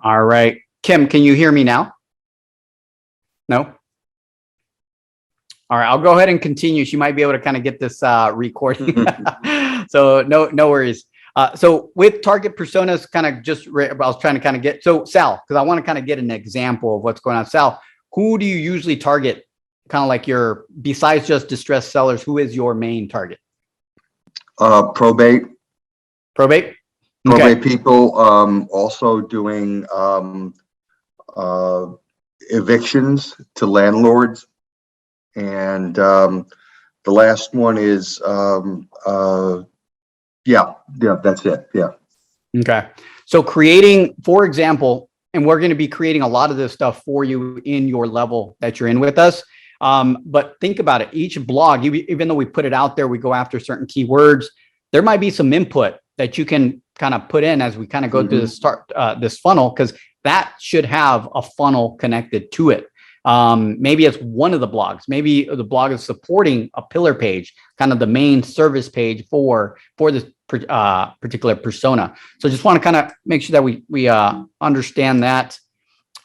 All right. Kim, can you hear me now? No? All right, I'll go ahead and continue. She might be able to kind of get this recording. So no worries. So with target personas, kind of I was trying to kind of get, so Sal, because I want to kind of get an example of what's going on. Sal, who do you usually target? Kind of like besides just distressed sellers, who is your main target? Probate. Probate? Probate people, also doing evictions to landlords. And the last one is, yeah, that's it. Yeah. Okay. So creating, for example, and we're going to be creating a lot of this stuff for you in your level that you're in with us. But think about it. Each blog, even though we put it out there, we go after certain keywords. There might be some input that you can kind of put in as we kind of go through this funnel, because that should have a funnel connected to it. Maybe it's one of the blogs. Maybe the blog is supporting a pillar page, kind of the main service page for this particular persona. So just want to kind of make sure that we understand that.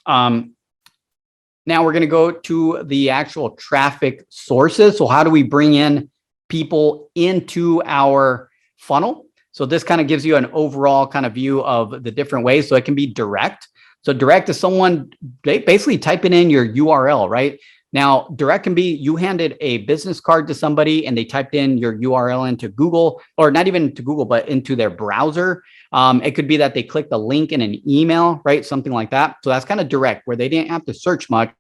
Now we're going to go to the actual traffic sources. So how do we bring in people into our funnel? So this kind of gives you an overall kind of view of the different ways. So it can be direct. So direct is someone basically typing in your URL, right? Now, direct can be you handed a business card to somebody and they typed in your URL into Google, or not even to Google, but into their browser. It could be that they clicked a link in an email, right? Something like that. So that's kind of direct, where they didn't have to search much.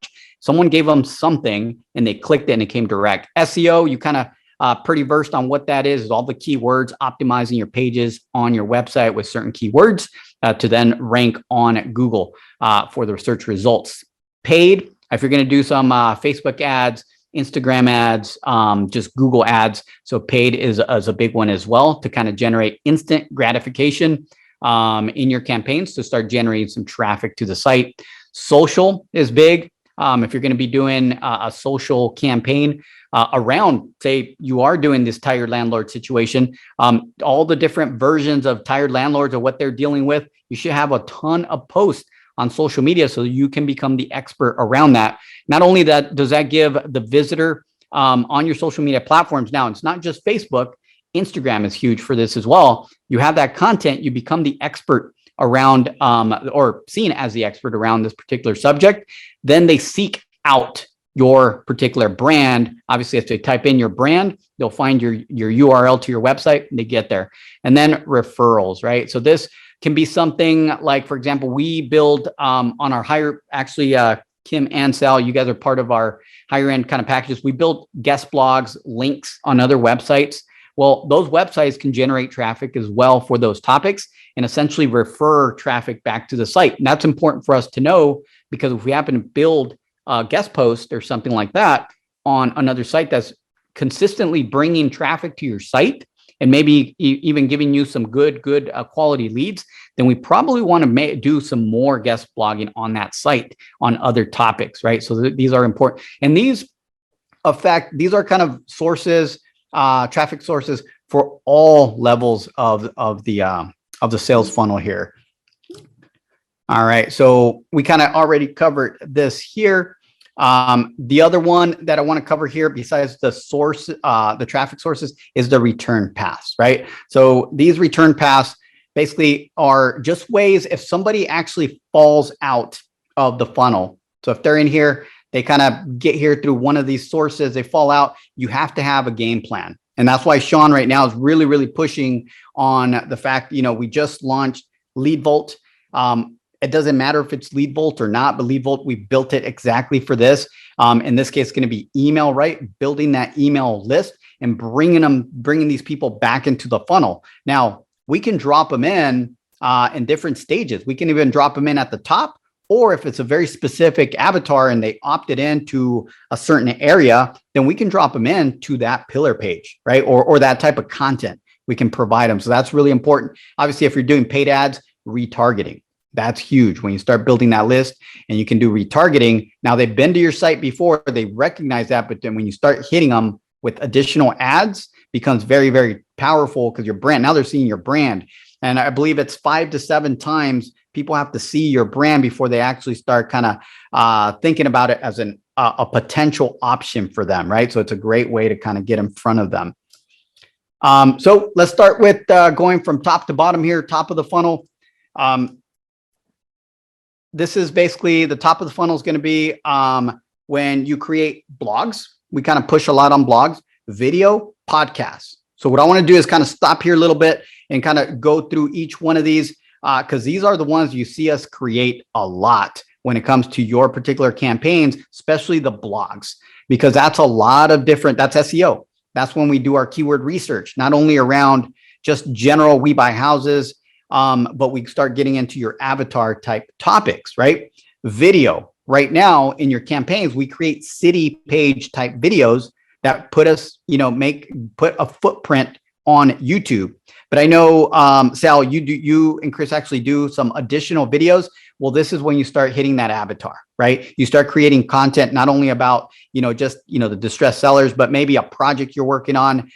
Someone gave them something and they clicked it and it came direct. SEO, you kind of pretty versed on what that is all the keywords, optimizing your pages on your website with certain keywords to then rank on Google for the search results. Paid, if you're going to do some Facebook ads, Instagram ads, just Google ads. So paid is a big one as well to kind of generate instant gratification in your campaigns to start generating some traffic to the site. Social is big. If you're going to be doing a social campaign around, say you are doing this tired landlord situation, all the different versions of tired landlords or what they're dealing with, you should have a ton of posts on social media so you can become the expert around that. Not only that, does that give the visitor on your social media platforms. Now, it's not just Facebook. Instagram is huge for this as well. You have that content, you become the expert around or seen as the expert around this particular subject. Then they seek out your particular brand. Obviously, if they type in your brand, they'll find your URL to your website and they get there. And then referrals, right? So this can be something like, for example, we build on our higher, actually, Kim and Sal, you guys are part of our higher end kind of packages. We build guest blogs, links on other websites. Well, those websites can generate traffic as well for those topics and essentially refer traffic back to the site. And that's important for us to know, because if we happen to build a guest post or something like that on another site that's consistently bringing traffic to your site and maybe even giving you some good quality leads, then we probably want to do some more guest blogging on that site on other topics, right? So these are important. And these are kind of sources, traffic sources for all levels of the sales funnel here. All right, so we kind of already covered this here. The other one that I want to cover here, besides the source, the traffic sources, is the return paths, right? So these return paths basically are just ways if somebody actually falls out of the funnel. So if they're in here, they kind of get here through one of these sources, they fall out, you have to have a game plan. And that's why Sean right now is really pushing on the fact, we just launched Lead Vault. It doesn't matter if it's Lead Vault or not, but Lead Vault, we built it exactly for this. In this case, it's going to be email, right? Building that email list and bringing these people back into the funnel. Now, we can drop them in different stages. We can even drop them in at the top, or if it's a very specific avatar and they opted into a certain area, then we can drop them in to that pillar page, right? Or that type of content we can provide them. So that's really important. Obviously, if you're doing paid ads, retargeting. That's huge. When you start building that list and you can do retargeting, now they've been to your site before, they recognize that, but then when you start hitting them with additional ads, becomes very powerful because your brand, now they're seeing your brand. And I believe it's 5 to 7 times people have to see your brand before they actually start kind of thinking about it as a potential option for them, right? So it's a great way to kind of get in front of them. So let's start with going from top to bottom here, top of the funnel. This is basically the top of the funnel is going to be when you create blogs. We kind of push a lot on blogs, video, podcasts. So what I want to do is kind of stop here a little bit and kind of go through each one of these because these are the ones you see us create a lot when it comes to your particular campaigns, especially the blogs, because that's a lot of different, that's SEO. That's when we do our keyword research, not only around just general we buy houses, but we start getting into your avatar type topics, right? Video. Right now in your campaigns, we create city page type videos that put us, put a footprint on YouTube. But I know, Sal, you and Chris actually do some additional videos. Well, this is when you start hitting that avatar, right? You start creating content, not only about, just, the distressed sellers, but maybe a project you're working on,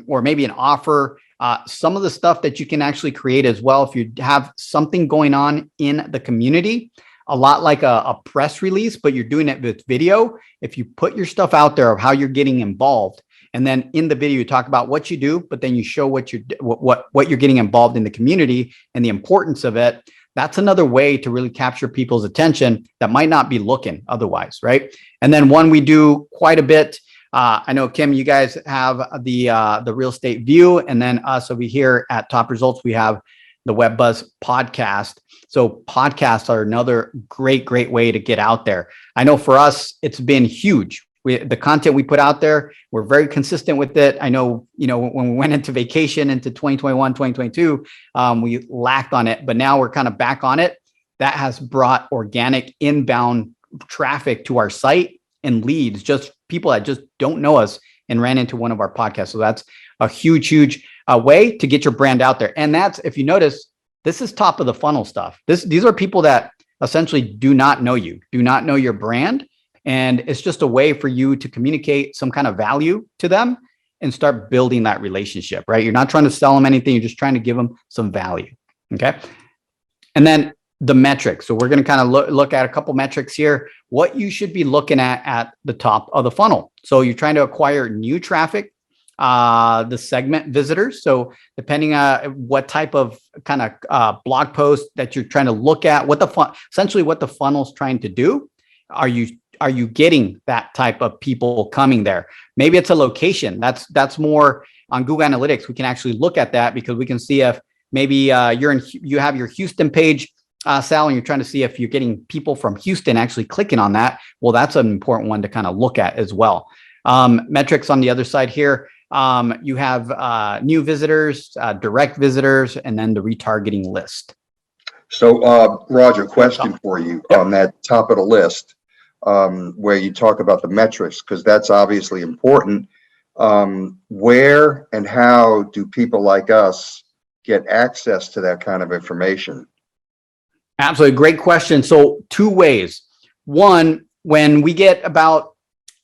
or maybe an offer, some of the stuff that you can actually create as well. If you have something going on in the community, a lot like a press release, but you're doing it with video. If you put your stuff out there of how you're getting involved, and then in the video, you talk about what you do, but then you show what you're getting involved in the community and the importance of it. That's another way to really capture people's attention that might not be looking otherwise, right? And then one we do quite a bit. I know, Kim, you guys have the real estate view, and then us over here at Top Results, we have the Web Buzz podcast. So podcasts are another great way to get out there. I know for us, it's been huge. The content we put out there, we're very consistent with it. I know, when we went into vacation into 2021, 2022, we lacked on it, but now we're kind of back on it. That has brought organic inbound traffic to our site and leads, just people that just don't know us and ran into one of our podcasts. So that's a huge way to get your brand out there. And that's, if you notice, this is top of the funnel stuff. These are people that essentially do not know you, do not know your brand. And it's just a way for you to communicate some kind of value to them and start building that relationship, right? You're not trying to sell them anything. You're just trying to give them some value. Okay. And then the metrics. So we're going to kind of look at a couple metrics here, what you should be looking at the top of the funnel. So you're trying to acquire new traffic, the segment visitors. So depending on what type of kind of blog post that you're trying to look at, essentially what the funnel's trying to do, are you getting that type of people coming there? Maybe it's a location. That's more on Google Analytics. We can actually look at that because we can see if maybe you have your Houston page, Sal, and you're trying to see if you're getting people from Houston actually clicking on that. Well, that's an important one to kind of look at as well. Metrics on the other side here. You have new visitors, direct visitors, and then the retargeting list. So, Roger, question for you on that top of the list, where you talk about the metrics, because that's obviously important. Where and how do people like us get access to that kind of information? Absolutely. Great question. So 2 ways. One, when we get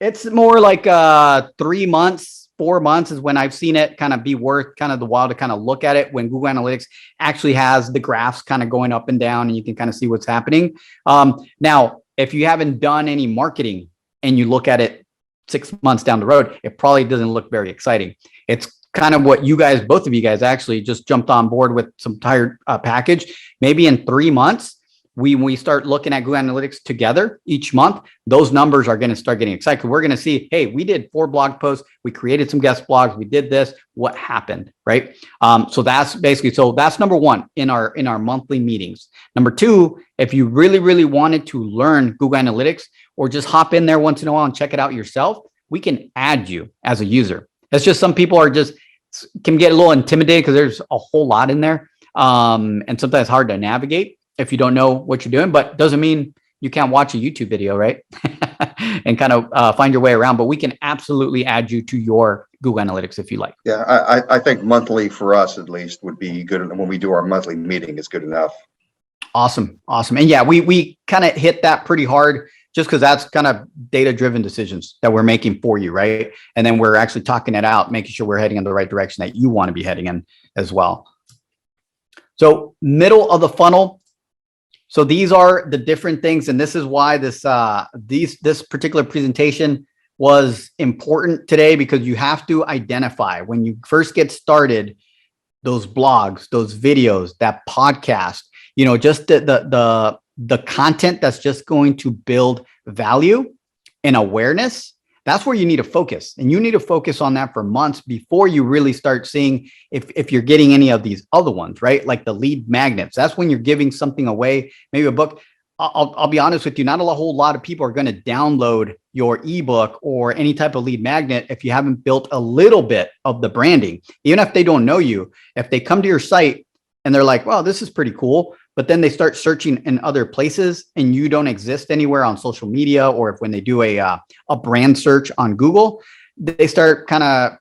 it's more like 3 months, 4 months is when I've seen it kind of be worth kind of the while to kind of look at it, when Google Analytics actually has the graphs kind of going up and down and you can kind of see what's happening. Now, if you haven't done any marketing and you look at it 6 months down the road, it probably doesn't look very exciting. It's kind of what both of you guys actually just jumped on board with some tired package. Maybe in 3 months, we start looking at Google Analytics together each month, those numbers are going to start getting excited. We're going to see, hey, we did 4 blog posts. We created some guest blogs. We did this. What happened, right? So that's that's number 1 in our monthly meetings. Number 2, if you really wanted to learn Google Analytics or just hop in there once in a while and check it out yourself, we can add you as a user. It's just some people can get a little intimidated because there's a whole lot in there. And sometimes hard to navigate if you don't know what you're doing, but doesn't mean you can't watch a YouTube video, right? And kind of find your way around, but we can absolutely add you to your Google Analytics if you like. Yeah, I think monthly for us at least would be good. When we do our monthly meeting, it's good enough. Awesome. And yeah, we kind of hit that pretty hard just because that's kind of data-driven decisions that we're making for you, right? And then we're actually talking it out, making sure we're heading in the right direction that you want to be heading in as well. So middle of the funnel, So these are the different things, and this is why this particular presentation was important today, because you have to identify when you first get started those blogs, those videos, that podcast, just the content that's just going to build value and awareness. That's where you need to focus, and you need to focus on that for months before you really start seeing if you're getting any of these other ones, right? Like the lead magnets. That's when you're giving something away, maybe a book. I'll be honest with you, not a whole lot of people are going to download your ebook or any type of lead magnet if you haven't built a little bit of the branding. Even if they don't know you, if they come to your site and they're like, well, this is pretty cool, but then they start searching in other places and you don't exist anywhere on social media, or if when they do a brand search on Google, they start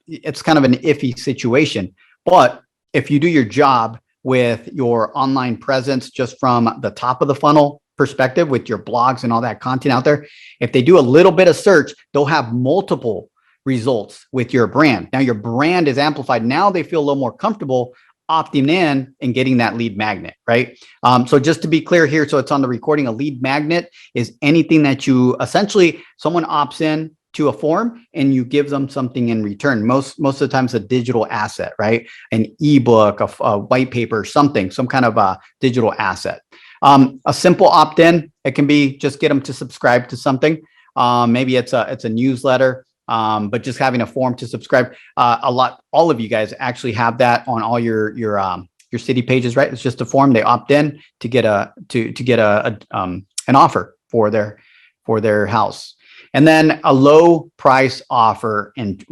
it's kind of an iffy situation. But if you do your job with your online presence, just from the top of the funnel perspective with your blogs and all that content out there, if they do a little bit of search, they'll have multiple results with your brand. Now your brand is amplified. Now they feel a little more comfortable opting in and getting that lead magnet, right? So just to be clear here, so it's on the recording, a lead magnet is anything that you essentially, someone opts in to a form and you give them something in return. Most of the time it's a digital asset, right? An ebook, a white paper, some kind of a digital asset. A simple opt-in, it can be just get them to subscribe to something. Maybe it's a newsletter, but just having a form to subscribe. All of you guys actually have that on all your city pages, right? It's just a form. They opt in to get an offer for their house. And then a low price offer and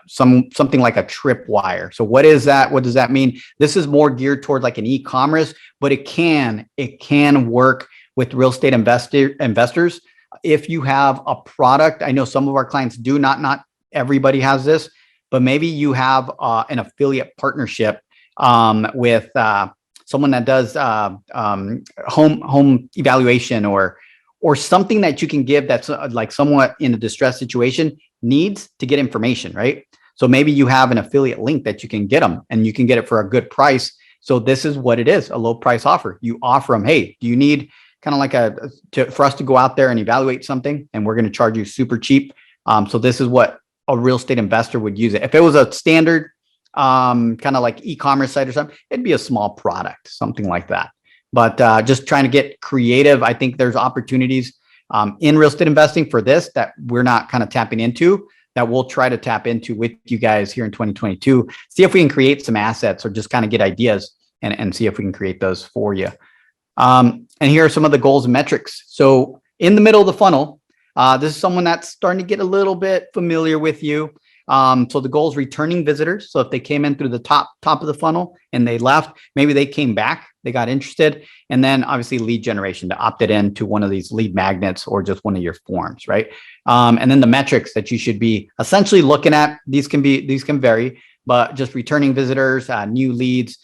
something like a tripwire. So what is that? What does that mean? This is more geared toward like an e-commerce, but it can work with real estate investors. If you have a product, I know some of our clients do, not everybody has this, but maybe you have an affiliate partnership with someone that does home evaluation or something that you can give that's like somewhat in a distressed situation needs to get information, right? So maybe you have an affiliate link that you can get them and you can get it for a good price. So this is what it is, a low price offer. You offer them, hey, do you need kind of like for us to go out there and evaluate something, and we're going to charge you super cheap. So this is what a real estate investor would use it. If it was a standard kind of like e-commerce site or something, it'd be a small product, something like that. But just trying to get creative. I think there's opportunities in real estate investing for this that we're not kind of tapping into, that we'll try to tap into with you guys here in 2022. See if we can create some assets or just kind of get ideas and see if we can create those for you. And here are some of the goals and metrics. So in the middle of the funnel, this is someone that's starting to get a little bit familiar with you. So the goal is returning visitors. So if they came in through the top of the funnel and they left, maybe they came back, they got interested. And then obviously lead generation, to opt it in to one of these lead magnets or just one of your forms, right? And then the metrics that you should be essentially looking at, these can vary, but just returning visitors, new leads,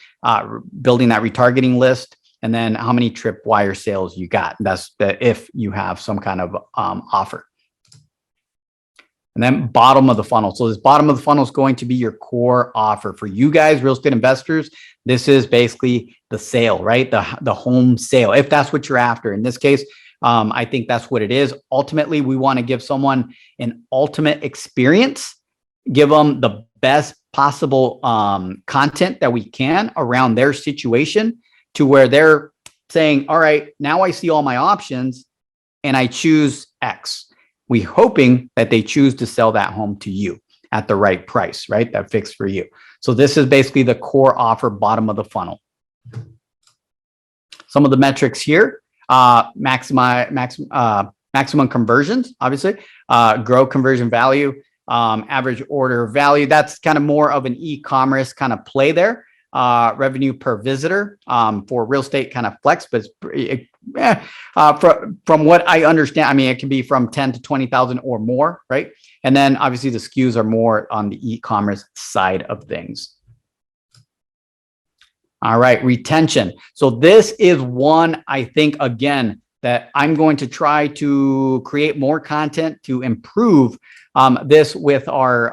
building that retargeting list, and then how many tripwire sales you got. That's if you have some kind of offer. And then bottom of the funnel. So this bottom of the funnel is going to be your core offer for you guys, real estate investors. This is basically the sale, right? The home sale, if that's what you're after. In this case, I think that's what it is. Ultimately, we want to give someone an ultimate experience, give them the best possible content that we can around their situation, to where they're saying, all right, now I see all my options and I choose X. We hoping that they choose to sell that home to you at the right price, right? That fixed for you. So this is basically the core offer, bottom of the funnel. Some of the metrics here, maximum conversions, obviously, grow conversion value, average order value. That's kind of more of an e-commerce kind of play there. Revenue per visitor for real estate kind of flex, but from what I understand, I mean, it can be from 10 to 20,000 or more, right? And then obviously the SKUs are more on the e-commerce side of things. All right, retention. So this is one, I think, again, that I'm going to try to create more content to improve this with our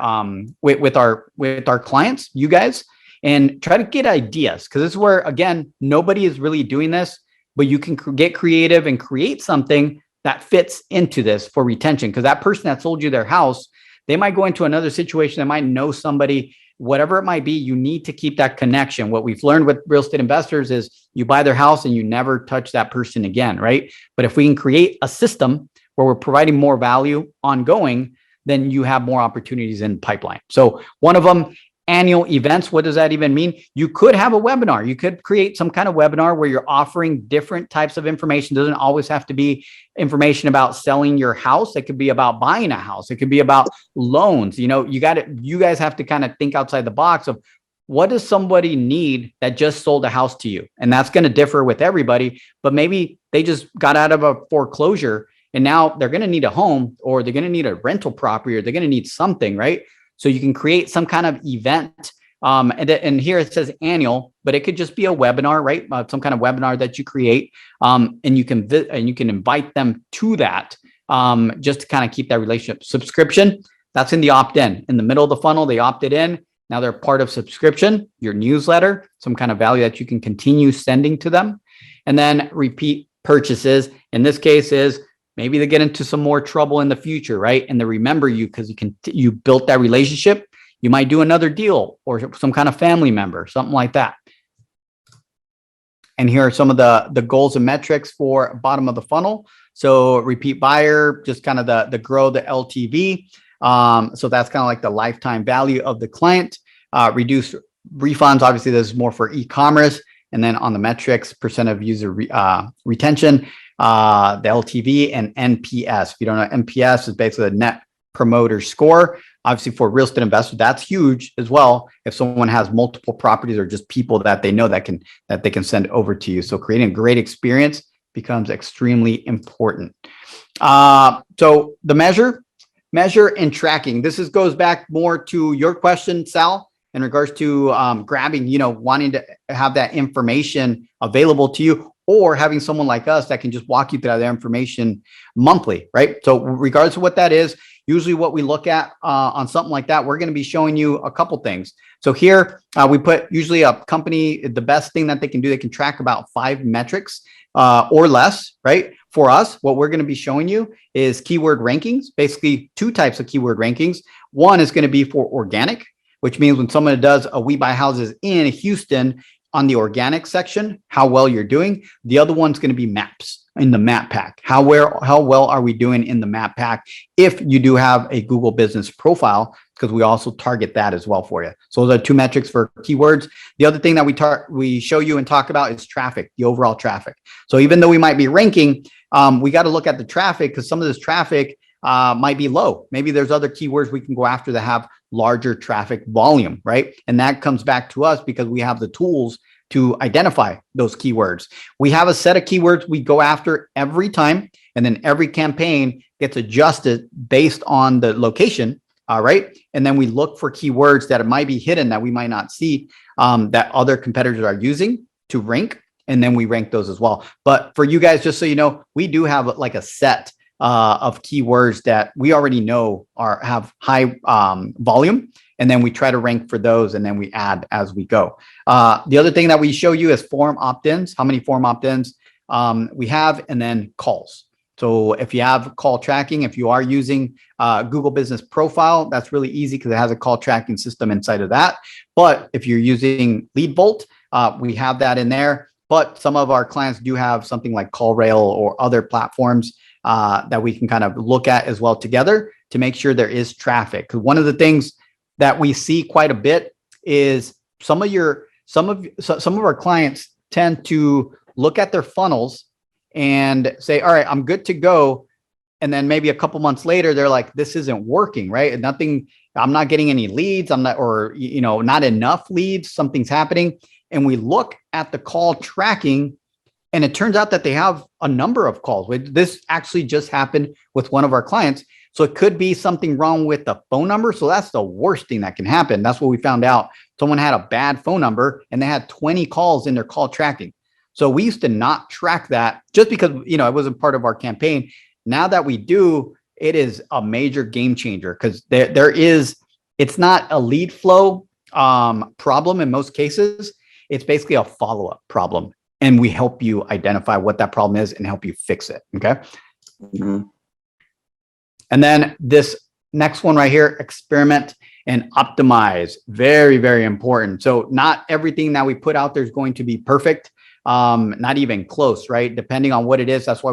clients, you guys, and try to get ideas, because this is where, again, nobody is really doing this. but you can get creative and create something that fits into this for retention. Because that person that sold you their house, they might go into another situation. They might know somebody, whatever it might be. You need to keep that connection. What we've learned with real estate investors is you buy their house and you never touch that person again, right? But if we can create a system where we're providing more value ongoing, then you have more opportunities in pipeline. So one of them, annual events. What does that even mean? You could have a webinar. You could create some kind of webinar where you're offering different types of information. It doesn't always have to be information about selling your house. It could be about buying a house. It could be about loans. You guys have to kind of think outside the box of what does somebody need that just sold a house to you? And that's going to differ with everybody, but maybe they just got out of a foreclosure and now they're going to need a home, or they're going to need a rental property, or they're going to need something, right? So you can create some kind of event. And here it says annual, but it could just be a webinar, right? Some kind of webinar that you create, and you can invite them to that, just to kind of keep that relationship. Subscription, that's in the opt-in. In the middle of the funnel, they opted in. Now they're part of subscription, your newsletter, some kind of value that you can continue sending to them. And then repeat purchases. In this case is maybe they get into some more trouble in the future, right? And they remember you because you built that relationship. You might do another deal or some kind of family member, something like that. And here are some of the goals and metrics for bottom of the funnel. So repeat buyer, just kind of the grow the LTV. So that's kind of like the lifetime value of the client. Reduce refunds. Obviously, this is more for e-commerce. And then on the metrics, percent of user retention, the LTV and NPS. If you don't know, NPS is basically the net promoter score. Obviously, for real estate investors, that's huge as well. If someone has multiple properties or just people that they know that they can send over to you. So creating a great experience becomes extremely important. So the measure and tracking. This goes back more to your question, Sal, in regards to grabbing, wanting to have that information available to you, or having someone like us that can just walk you through that information monthly, right? So regardless of what that is, usually what we look at on something like that, we're going to be showing you a couple things. So here we put usually a company, the best thing that they can do, they can track about 5 metrics or less, right? For us, what we're going to be showing you is keyword rankings, basically 2 types of keyword rankings. One is going to be for organic, which means when someone does a We Buy Houses in Houston on the organic section, how well you're doing. The other one's going to be maps in the map pack. How well are we doing in the map pack if you do have a Google business profile, because we also target that as well for you. So those are 2 metrics for keywords. The other thing that we show you and talk about is traffic, the overall traffic. So even though we might be ranking, we got to look at the traffic, because some of this traffic might be low. Maybe there's other keywords we can go after that have larger traffic volume, right? And that comes back to us because we have the tools to identify those keywords. We have a set of keywords we go after every time, and then every campaign gets adjusted based on the location, right? And then we look for keywords that might be hidden that we might not see, that other competitors are using to rank, and then we rank those as well. But for you guys, just so you know, we do have like a set of keywords that we already know have high volume, and then we try to rank for those, and then we add as we go. The other thing that we show you is form opt-ins, how many form opt-ins we have, and then calls. So if you have call tracking, if you are using Google Business Profile, that's really easy because it has a call tracking system inside of that. But if you're using LeadVolt, we have that in there. But some of our clients do have something like CallRail or other platforms that we can kind of look at as well together to make sure there is traffic. Because one of the things that we see quite a bit is some of our clients tend to look at their funnels and say, all right, I'm good to go. And then maybe a couple months later, they're like, this isn't working, right? And I'm not getting any leads. Not enough leads. Something's happening. And we look at the call tracking, and it turns out that they have a number of calls. This actually just happened with one of our clients. So it could be something wrong with the phone number. So that's the worst thing that can happen. That's what we found out. Someone had a bad phone number and they had 20 calls in their call tracking. So we used to not track that just because, it wasn't part of our campaign. Now that we do, it is a major game changer, because it's not a lead flow problem in most cases. It's basically a follow-up problem. and we help you identify what that problem is and help you fix it. Okay. Mhm. And then this next one right here, experiment and optimize. Very, very important. So not everything that we put out there is going to be perfect. Not even close, right? Depending on what it is. That's why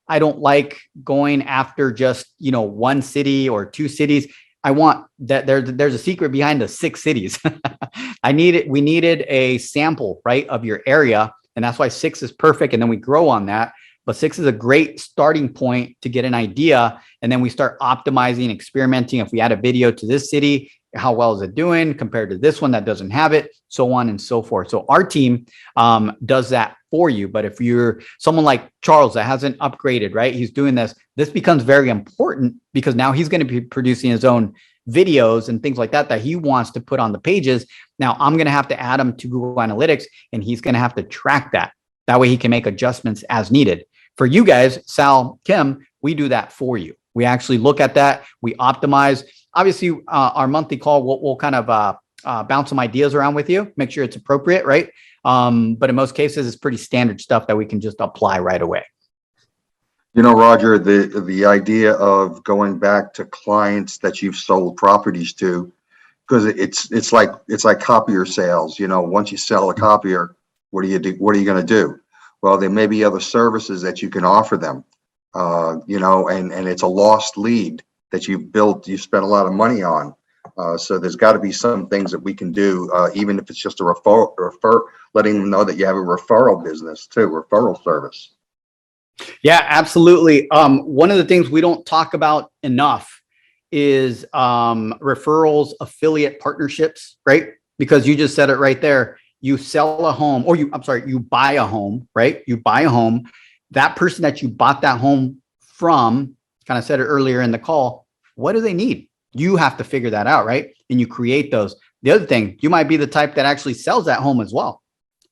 I don't like going after just, one city or two cities. I want that there's a secret behind the 6 cities. We needed a sample, right, of your area. And that's why 6 is perfect. And then we grow on that. But 6 is a great starting point to get an idea. And then we start optimizing, experimenting. If we add a video to this city, how well is it doing compared to this one that doesn't have it, so on and so forth. So our team does that for you. But if you're someone like Charles that hasn't upgraded, right, he's doing this becomes very important because now he's going to be producing his own videos and things like that he wants to put on the pages. Now I'm going to have to add them to Google Analytics, and he's going to have to track that. That way he can make adjustments as needed. For you guys, Sal, Kim, we do that for you. We actually look at that. We optimize. Obviously, our monthly call, we'll kind of bounce some ideas around with you, make sure it's appropriate, right? But in most cases, it's pretty standard stuff that we can just apply right away. Roger, the idea of going back to clients that you've sold properties to, because it's like copier sales. Once you sell a copier, what do you do? What are you going to do? Well, there may be other services that you can offer them, and it's a lost lead that you've built, you spent a lot of money on. So there's got to be some things that we can do, even if it's just a letting them know that you have a referral business too, referral service. Yeah, absolutely. One of the things we don't talk about enough is referrals, affiliate partnerships, right? Because you just said it right there. You sell a home, or you buy a home, right? You buy a home. That person that you bought that home from, kind of said it earlier in the call, what do they need? You have to figure that out, right? And you create those. The other thing, you might be the type that actually sells that home as well,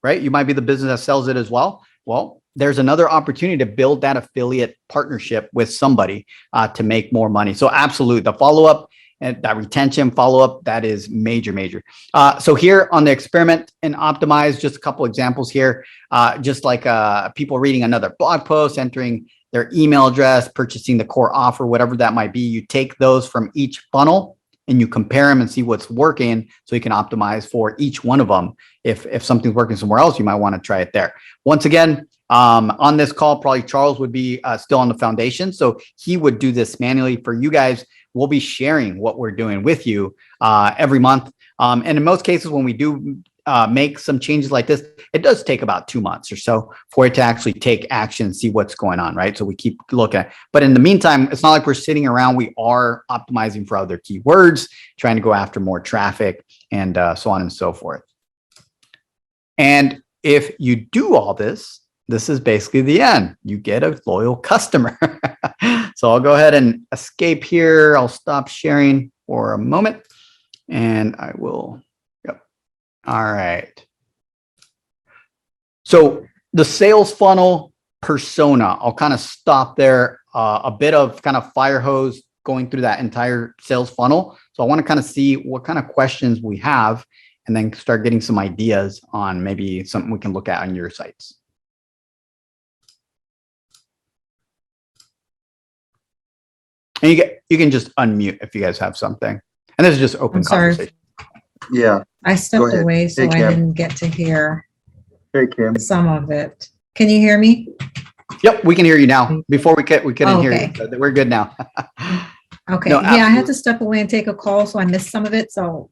right? You might be the business that sells it as well. Well, there's another opportunity to build that affiliate partnership with somebody to make more money. So absolutely, the follow-up and that retention follow-up, that is major, major. So here on the experiment and optimize, just a couple examples here, just like people reading another blog post, entering their email address, purchasing the core offer, whatever that might be. You take those from each funnel and you compare them and see what's working so you can optimize for each one of them. If something's working somewhere else, you might want to try it there. Once again, on this call, probably Charles would be still on the foundation. So he would do this manually for you guys. We'll be sharing what we're doing with you every month. And in most cases, when we do make some changes like this, it does take about 2 months or so for it to actually take action and see what's going on, right? So we keep looking at, but in the meantime, it's not like we're sitting around. We are optimizing for other keywords, trying to go after more traffic and so on and so forth. And if you do all this, this is basically the end. You get a loyal customer. So I'll go ahead and escape here. I'll stop sharing for a moment and I will. Yep. All right. So the sales funnel persona, I'll kind of stop there. A bit of kind of fire hose going through that entire sales funnel. So I want to kind of see what kind of questions we have and then start getting some ideas on maybe something we can look at on your sites. And you can just unmute if you guys have something. And this is just open conversation. Yeah. I stepped away, so I didn't get to hear some of it. Can you hear me? Yep, we can hear you now. Before we couldn't hear you. So we're good now. Okay. No, yeah, I had to step away and take a call, so I missed some of it. So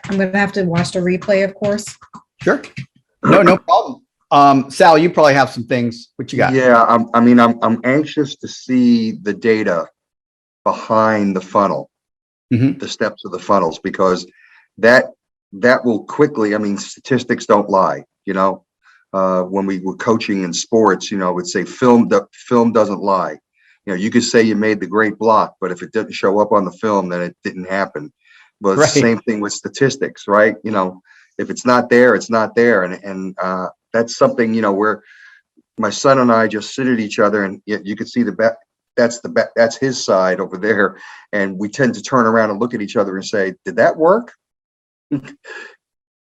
I'm going to have to watch the replay, of course. Sure. No problem. Sal, you probably have some things. What you got? Yeah, I'm anxious to see the data behind the funnel, the steps of the funnels, because that will quickly, statistics don't lie, when we were coaching in sports, would say film doesn't lie. You could say you made the great block, but if it didn't show up on the film, then it didn't happen. But it's the same thing with statistics, right? If it's not there, it's not there. And that's something, where my son and I just sit at each other and you could see that's his side over there. And we tend to turn around and look at each other and say, did that work?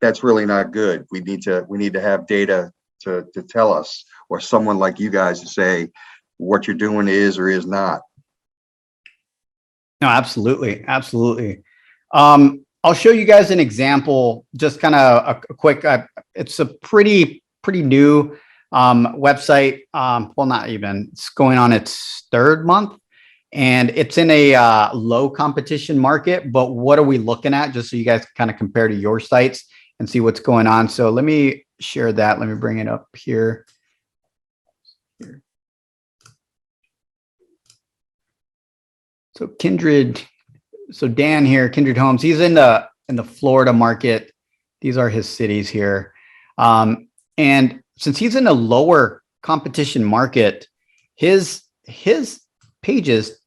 That's really not good. We need to have data to tell us, or someone like you guys to say what you're doing is or is not. No, absolutely. Absolutely. I'll show you guys an example, just kind of a quick, it's a pretty new website. Well, not even, it's going on its third month, and it's in a low competition market. But what are we looking at? Just so you guys can kind of compare to your sites and see what's going on. So let me share that. Let me bring it up here. So Kindred, so Dan here, Kindred Homes, he's in the Florida market. These are his cities here. And since he's in a lower competition market, his pages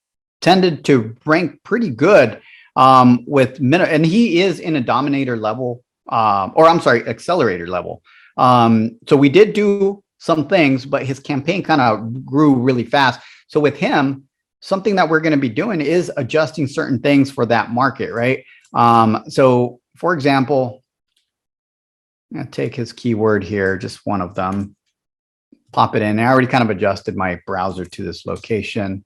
tended to rank pretty good and he is in a dominator level, or I'm sorry, accelerator level. So we did do some things, but his campaign kind of grew really fast. So with him, something that we're going to be doing is adjusting certain things for that market, right? So for example, I'm going to take his keyword here, just one of them, pop it in. I already kind of adjusted my browser to this location.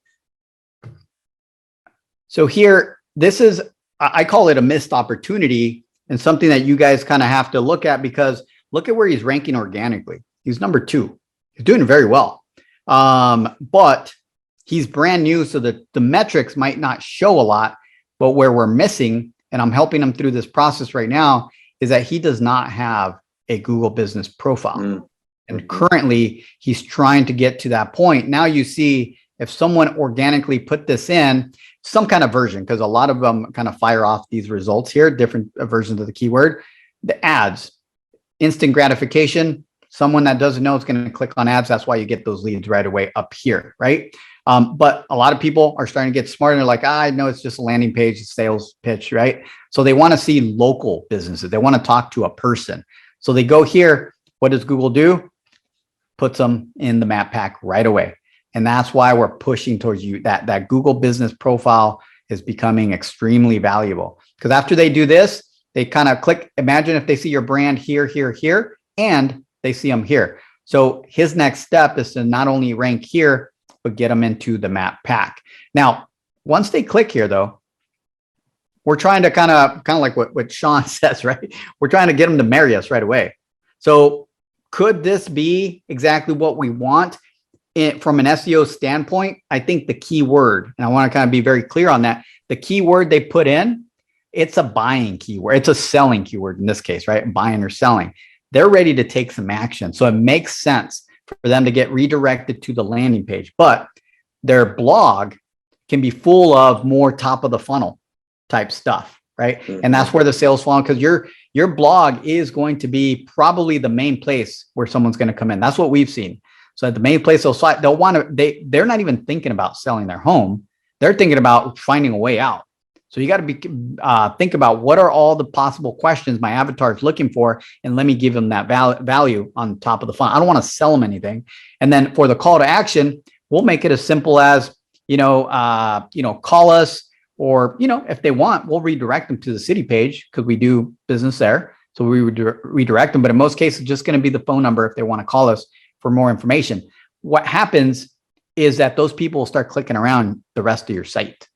So here, this is, I call it a missed opportunity, and something that you guys kind of have to look at, because look at where he's ranking organically. He's number 2. He's doing very well. But he's brand new, so the metrics might not show a lot, but where we're missing, and I'm helping him through this process right now, is that he does not have a Google business profile. And currently he's trying to get to that point. Now you see, if someone organically put this in some kind of version, because a lot of them kind of fire off these results here, different versions of the keyword, the ads, instant gratification, someone that doesn't know is going to click on ads. That's why you get those leads right away up here, right? But a lot of people are starting to get smart, and they're like, I know it's just a landing page, a sales pitch, right? So they want to see local businesses. They want to talk to a person. So they go here. What does Google do? Puts them in the map pack right away. And that's why we're pushing towards you. That Google business profile is becoming extremely valuable, because after they do this, they kind of click. Imagine if they see your brand here, here, here, and they see them here. So his next step is to not only rank here, but get them into the map pack. Now, once they click here, though, we're trying to kind of like what Sean says, right? We're trying to get them to marry us right away. So could this be exactly what we want? From an SEO standpoint, I think the keyword, and I want to kind of be very clear on that, the keyword they put in, it's a buying keyword. It's a selling keyword in this case, right? Buying or selling. They're ready to take some action. So it makes sense for them to get redirected to the landing page, but their blog can be full of more top of the funnel type stuff, right? And that's where the sales funnel, because your blog is going to be probably the main place where someone's going to come in. That's what we've seen. So at the main place they'll want to, they're not even thinking about selling their home. They're thinking about finding a way out. So you got to be think about, what are all the possible questions my avatar is looking for, and let me give them that value on top of the funnel. I don't want to sell them anything. And then for the call to action, we'll make it as simple as, call us, or, if they want, we'll redirect them to the city page, because we do business there. So we would redirect them. But in most cases, it's just going to be the phone number if they want to call us for more information. What happens is that those people will start clicking around the rest of your site.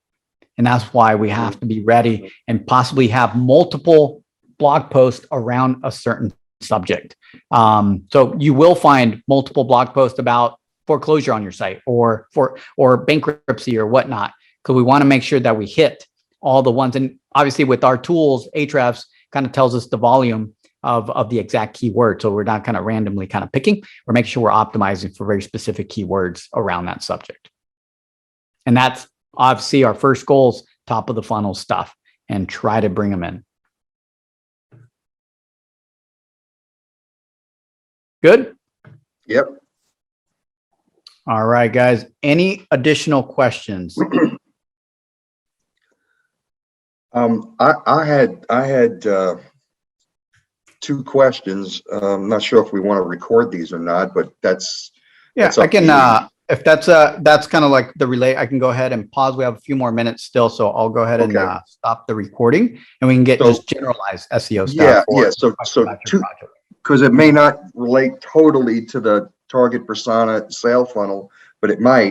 And that's why we have to be ready and possibly have multiple blog posts around a certain subject. So you will find multiple blog posts about foreclosure on your site, or bankruptcy or whatnot, because we want to make sure that we hit all the ones. And obviously with our tools, Ahrefs kind of tells us the volume of the exact keyword. So we're not kind of randomly kind of picking. We're making sure we're optimizing for very specific keywords around that subject. And that's obviously our first goals, top of the funnel stuff, and try to bring them in. Good? Yep. All right, guys. Any additional questions? I had 2 questions. I'm not sure if we want to record these or not, but that's I can. If that's kind of like the relay, I can go ahead and pause. We have a few more minutes still, so I'll go ahead and stop the recording, and we can get just generalized SEO stuff. Yeah. So because it may not relate totally to the target persona sale funnel, but it might.